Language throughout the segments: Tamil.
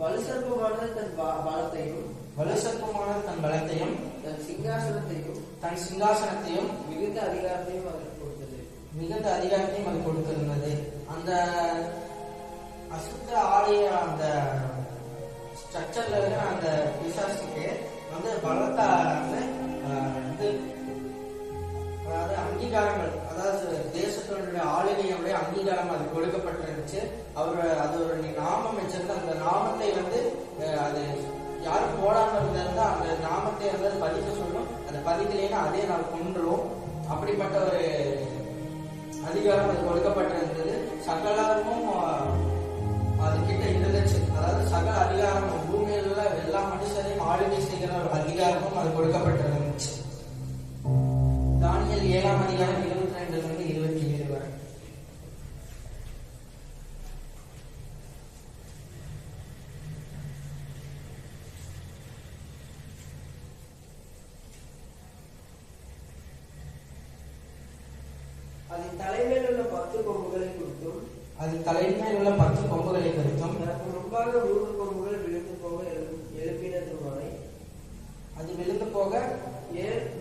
வலுசற்பமானது தன் பலத்தையும் தன் சிங்காசனத்தையும் மிகுந்த அதிகாரத்தையும் அது கொடுத்திருந்தது. அந்த அசுத்த ஆலய அந்த ஸ்ட்ரக்சர்ல இருக்கிற அந்த பிசாசுக்கு வந்து பலத்தை அதாவது அங்கீகாரங்கள், அதாவது தேசத்தினுடைய ஆளுகையுடைய அங்கீகாரம் அது கொடுக்கப்பட்டிருந்துச்சு. அது ஒரு நாமம் வச்சிருந்த அந்த நாமத்தை வந்து அது யாரும் போடாம இருந்தா அந்த நாமத்தை வந்து பதிக்க சொல்லும். அந்த பதிக்கலைன்னா அதே நாள் கொன்றும். அப்படிப்பட்ட ஒரு அதிகாரம் அது கொடுக்கப்பட்டிருந்தது. சகலமும் அது கிட்ட இருந்துச்சு. அதாவது சகல அதிகாரமும் பூமியில எல்லா மனுஷரையும் ஆளுகை செய்கிற ஒரு அதிகாரமும் அது கொடுக்கப்பட்டிருந்துச்சு. தானியேல் 7ஆம் அதிகாரம் 22 27 வரை. அதன் தலைமையில் உள்ள 10 கொம்புகளை குறித்தும் எனக்கு முன்பாக 3 கொம்புகள் விழுந்து போக எழுப்பினதுமாய், அது விழுந்து போக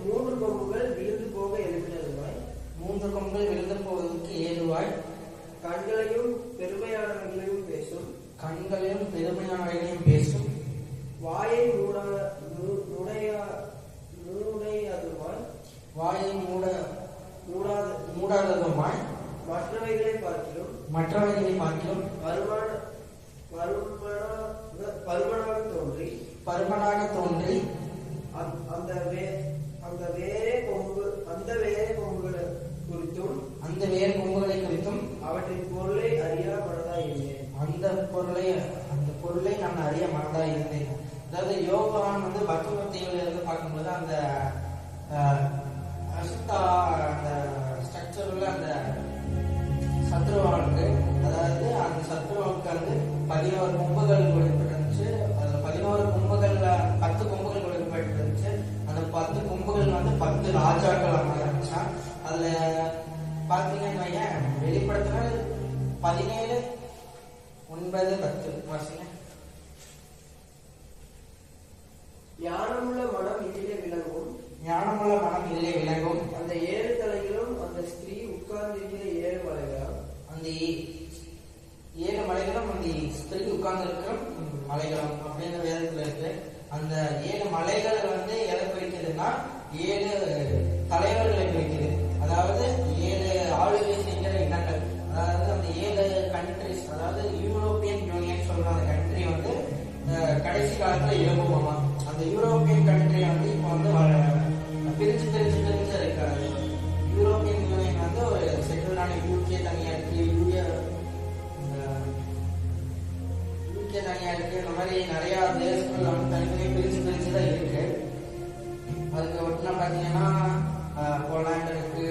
3 கொம்புகள் விழுந்து போக எழுப்பினதுமாய், 3 கொம்புகள் விழுந்து போவதற்கு ஏதுவாய், கண்களையும் பெருமையானவர்களையும் பேசும், வாயை மூடாததுமாய், மற்றவைகளை பார்க்கிலும் பருமனாக தோன்றி அந்த வேறே கொம்புகளை குறித்தும் அவற்றின் பொருளை அறிய மனதாயிருந்தேன். அந்த பொருளை நான் அறிய மனதாயிருந்தேன். அதாவது யோகான் வந்து பக்தியில இருந்து பார்க்கும்போது அந்த அசுத்தா அந்த ஸ்ட்ரக்சர்ல அந்த சத்ருவானுக்கு, அதாவது அந்த சத்ருவானுக்கு வந்து 11 கொம்புகள் கொடுக்கப்பட்டிருந்துச்சு. அதுல 11 கொம்புகள்ல 10 கொம்புகள் கொடுக்கப்பட்டிருந்துச்சு. அந்த 10 கொம்புகள் வந்து 10 ராஜாக்கள் இருந்துச்சா. அதுல பாத்தீங்கன்னா வெளிப்படுத்தின 17 9 10 வாசிங்க. ஞானமுள்ள மனம் இதிலே விளங்கும். அந்த 7 தலைகளும் அந்த ஸ்திரீ உட்கார்ந்திருக்கிற 7 மலைகளும், அந்த 7 மலைகளும் அந்த ஸ்திரீ உட்கார்ந்திருக்கிற மலைகளும் அப்படின்னு வேதத்துல இருக்கு. அந்த 7 மலைகள் வந்து எதை குறிக்குதுன்னா 7 தலைவர்களை குறிக்குது. அதாவது 7 ஆளுகை செய்கிற இனங்கள். அதாவது அந்த 7 கண்ட்ரிஸ், அதாவது யூரோப்பியன் யூனியன் சொல்ற அந்த கண்ட்ரி வந்து கடைசி காலத்துல எழுப்புமாமா. அந்த யூரோப்பியன் கண்ட்ரி வந்து இப்போ வந்து பிரிச்சு இருக்காது. யூரோப்பியன் யூனியன் வந்து ஒரு செட்டில்டான யூகே தனியா இருக்கு, யூகே தனியா இருக்கு. இந்த மாதிரி நிறைய தேசங்கள் வந்து தனித்தனி பிரிச்சு தான் இருக்கு. அதுக்கு ஒட்டுனா பாத்தீங்கன்னா போலாண்ட் இருக்கு,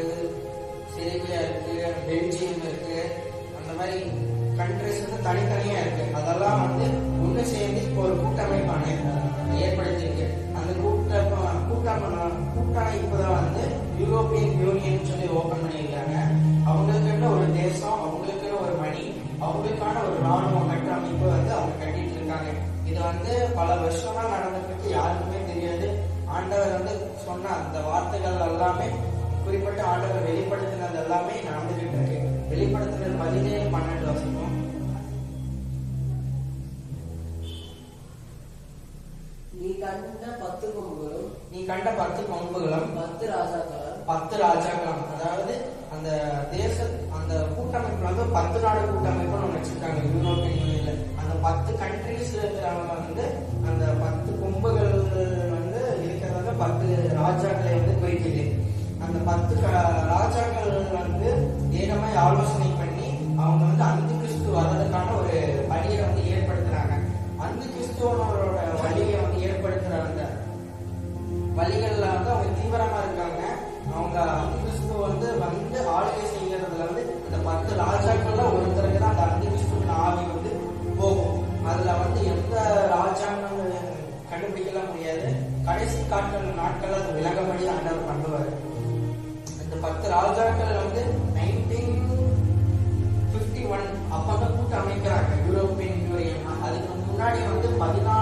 செர்பியா இருக்கு, பெல்ஜியம் இருக்கு. அந்த மாதிரி கண்ட்ரிஸ் வந்து தனித்தனியா இருக்கு. அதெல்லாம் வந்து ஒண்ணு சேர்ந்து இப்போ ஒரு கூட்டமைப்பான ஏற்படுத்தியிருக்கு. அந்த கூட்டணி இப்பதான் வந்து யூரோப்பியன் யூனியன் சொல்லி ஓபன் பண்ணியிருக்காங்க. அவங்களுக்குன்னு ஒரு தேசம், அவங்களுக்குன்னு ஒரு மணி, அவங்களுக்கான ஒரு ராணுவ கட்டமைப்பு வந்து அவங்க கட்டிட்டு இருக்காங்க. இது வந்து பல வருஷமா நடந்துட்டு யாருக்குமே தெரியாது. ஆண்டவர் வந்து சொன்ன அந்த வார்த்தைகள் எல்லாமே, குறிப்பிட்ட ஆண்டவர் வெளிப்படுத்தினது எல்லாமே நடந்துகிட்டு இருக்கு. வெளிப்படுத்தினது 17-12 வசனம். நீ கண்ட 10 கொம்புகளும் 10 ராஜாக்களும். அதாவது அந்த அந்த கூட்டமைப்பு வந்து 10 நாடு கூட்டமைப்புன்னு ஒன்று வச்சிருக்காங்க யூரோப்பியன் யூனியன்ல. அந்த 10 கண்ட்ரிஸ் இருக்கிறவங்க வந்து அந்த 10 கொம்புகள் வந்து இருக்கிறவங்க 10 ராஜாக்களை வந்து குறிக்குது. அந்த 10 ராஜாக்கள் வந்து ஏகமாய் ஆலோசனை பண்ணி அவங்க வந்து அந்தி கிறிஸ்து வர்றதுக்கான ஒரு வழியை வந்து ஏற்படுத்துறாங்க. அந்தி கிறிஸ்துவனோட வழியை வந்து ஏற்படுத்துற அந்த வழிகள்ல வந்து அவங்க தீவிரமா இருக்காங்க. அவங்க அந்தி கிறிஸ்துவ வந்து ஆளுகை செய்யறதுல வந்து அந்த 10 ராஜாக்கள்ல ஒருத்தருக்கு தான் அந்த அந்தி கிறிஸ்துவின் ஆவி வந்து போகும். அதுல வந்து எந்த ராஜான்னு கண்டுபிடிக்கல முடியாது. கடைசி நாட்கள் அது விலகபடி ஆண்டவர் பண்ணுவார். இந்த 10 ராஜாக்கள் வந்து 1951 அப்பதான் கூட்டம் அமைக்கிறாங்க யூரோப்பியன் யூனியன். அதுக்கு முன்னாடி வந்து 14